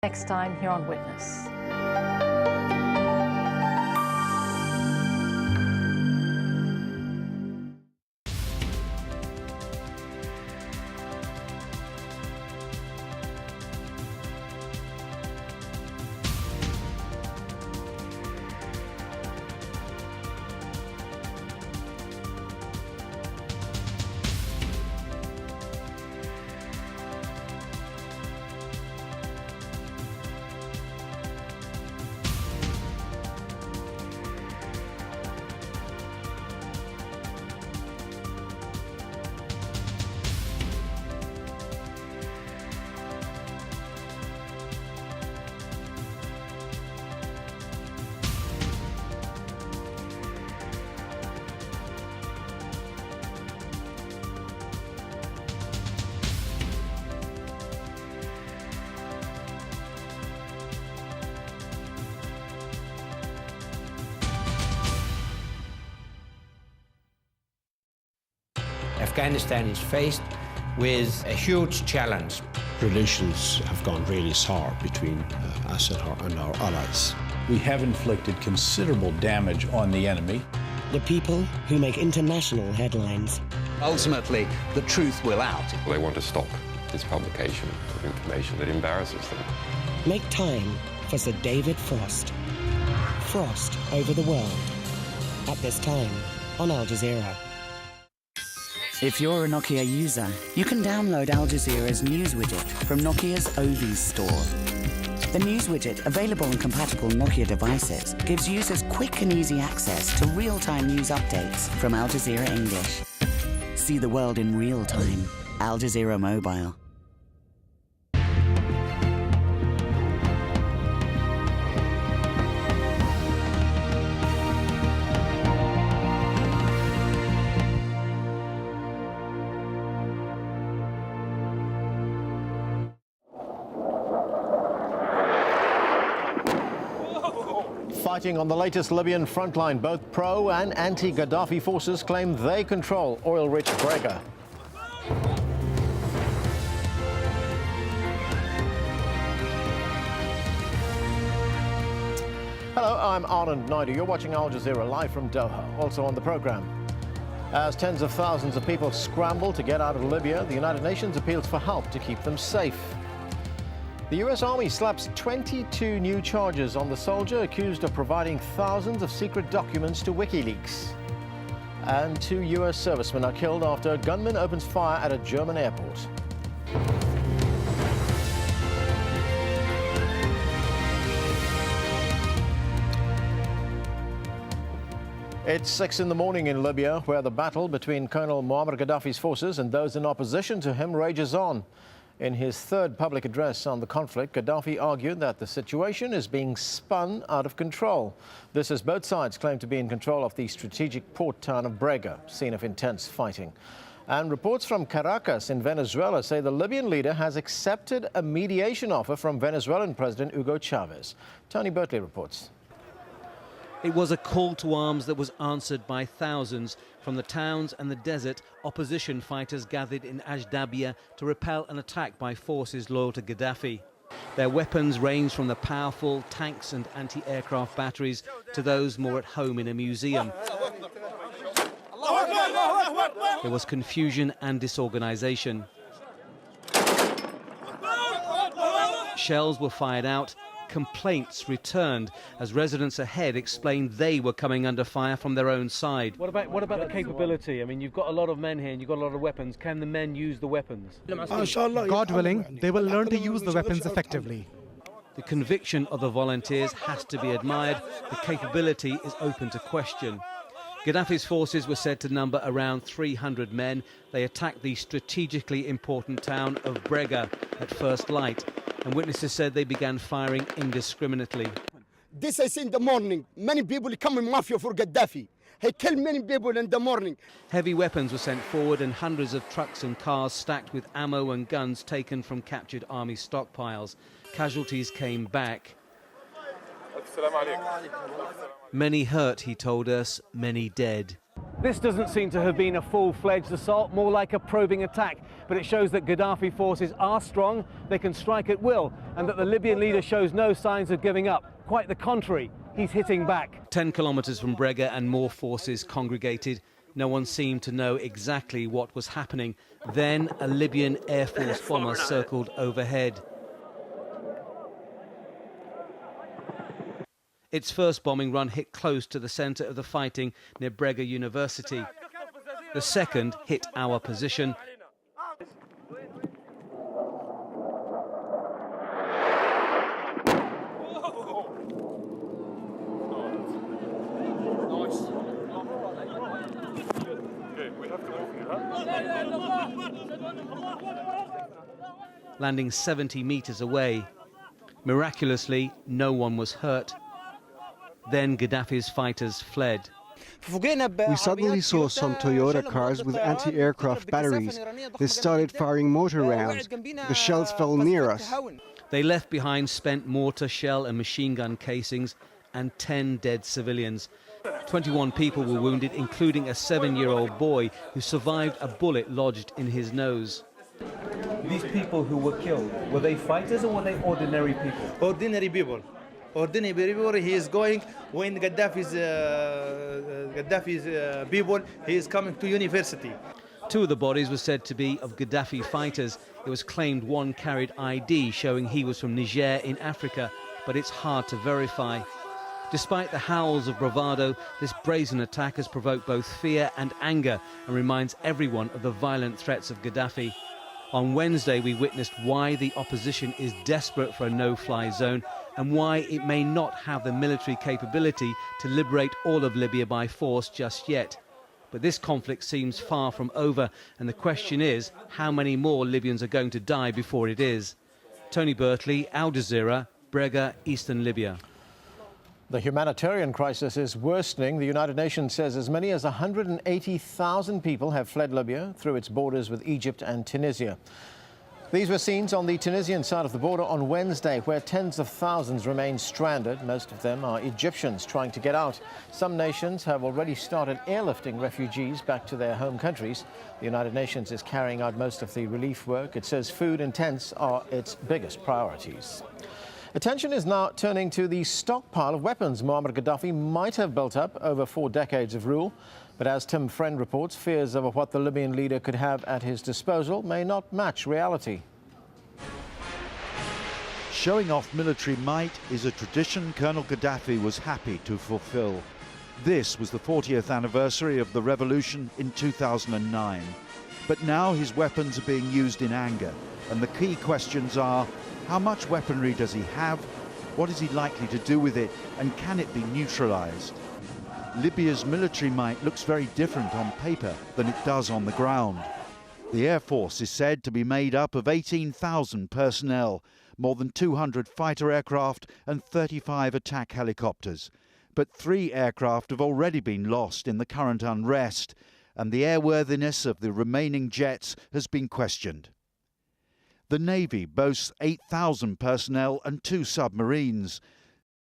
Next time here on Witness. Afghanistan is faced with a huge challenge. Relations have gone really sour between us and our allies. We have inflicted considerable damage on the enemy. The people who make international headlines. Ultimately, the truth will out. They want to stop this publication of information that embarrasses them. Make time for Sir David Frost. Frost over the world. At this time on AlJazeera. If you're a Nokia user, you can download AlJazeera's news widget from Nokia's OV store. The news widget, available on compatible Nokia devices, gives users quick and easy access to real-time news updates from AlJazeera English. See the world in real time. AlJazeera Mobile. Fighting on the latest Libyan frontline, both pro- and anti-Gaddafi forces claim they control oil-rich Brega. Hello, I'm Anand Naidu. You're watching Al Jazeera live from Doha. Also on the program, as tens of thousands of people scramble to get out of Libya, the United Nations appeals for help to keep them safe. The U.S. Army slaps 22 new charges on the soldier accused of providing thousands of secret documents to WikiLeaks. And 2 U.S. servicemen are killed after a gunman opens fire at a German airport. It's 6 in the morning in Libya, where the battle between Colonel Muammar Gaddafi's forces and those in opposition to him rages on. In his third public address on the conflict, Gaddafi argued that the situation is being spun out of control. This as both sides claim to be in control of the strategic port town of Brega, scene of intense fighting. And reports from Caracas in Venezuela say the Libyan leader has accepted a mediation offer from Venezuelan President Hugo Chavez. Tony Bertley reports. It was a call to arms that was answered by thousands. From the towns and the desert, opposition fighters gathered in AlJazeera to repel an attack by forces loyal to Gaddafi. Their weapons ranged from the powerful tanks and anti-aircraft batteries to those more at home in a museum. There was confusion and disorganization. Shells were fired out. Complaints returned as residents ahead explained they were coming under fire from their own side. What about the capability? I mean, you've got a lot of men here and you've got a lot of weapons. Can the men use the weapons? God willing, they will learn to use the weapons effectively. The conviction of the volunteers has to be admired. The capability is open to question. Gaddafi's forces were said to number around 300 men. They attacked the strategically important town of Brega at first light, and witnesses said they began firing indiscriminately. This is in the morning. Many people come in mafia for Gaddafi. He killed many people in the morning. Heavy weapons were sent forward and hundreds of trucks and cars stacked with ammo and guns taken from captured army stockpiles. Casualties came back. Many hurt, he told us, many dead. This doesn't seem to have been a full-fledged assault, more like a probing attack, but it shows that Gaddafi forces are strong, they can strike at will, and that the Libyan leader shows no signs of giving up. Quite the contrary, he's hitting back. 10 kilometers from Brega and more forces congregated. No one seemed to know exactly what was happening. Then a Libyan Air Force bomber circled overhead. Its first bombing run hit close to the centre of the fighting near Brega University. The second hit our position. Landing 70 meters away. Miraculously, no one was hurt. Then Gaddafi's fighters fled. We suddenly saw some Toyota cars with anti-aircraft batteries. They started firing mortar rounds. The shells fell near us. They left behind spent mortar, shell and machine gun casings and 10 dead civilians. 21 people were wounded, including a 7-year-old boy who survived a bullet lodged in his nose. These people who were killed, were they fighters or were they ordinary people? Ordinary people. Ordinary people. He is going when Gaddafi's people. He is coming to university. 2 of the bodies were said to be of Gaddafi fighters. It was claimed one carried ID showing he was from Niger in Africa, but it's hard to verify. Despite the howls of bravado, this brazen attack has provoked both fear and anger and reminds everyone of the violent threats of Gaddafi. On Wednesday, we witnessed why the opposition is desperate for a no-fly zone and why it may not have the military capability to liberate all of Libya by force just yet. But this conflict seems far from over, and the question is how many more Libyans are going to die before it is. Tony Bertley, AlJazeera, Brega, Eastern Libya. The humanitarian crisis is worsening. The United Nations says as many as 180,000 people have fled Libya through its borders with Egypt and Tunisia. These were scenes on the Tunisian side of the border on Wednesday, where tens of thousands remain stranded. Most of them are Egyptians trying to get out. Some nations have already started airlifting refugees back to their home countries. The United Nations is carrying out most of the relief work. It says food and tents are its biggest priorities. Attention is now turning to the stockpile of weapons Muammar Gaddafi might have built up over 4 decades of rule. But as Tim Friend reports, fears over what the Libyan leader could have at his disposal may not match reality. Showing off military might is a tradition Colonel Gaddafi was happy to fulfill. This was the 40th anniversary of the revolution in 2009. But now his weapons are being used in anger, and the key questions are: how much weaponry does he have? What is he likely to do with it? And can it be neutralized? Libya's military might looks very different on paper than it does on the ground. The Air Force is said to be made up of 18,000 personnel, more than 200 fighter aircraft and 35 attack helicopters. But 3 aircraft have already been lost in the current unrest, and the airworthiness of the remaining jets has been questioned. The Navy boasts 8,000 personnel and 2 submarines,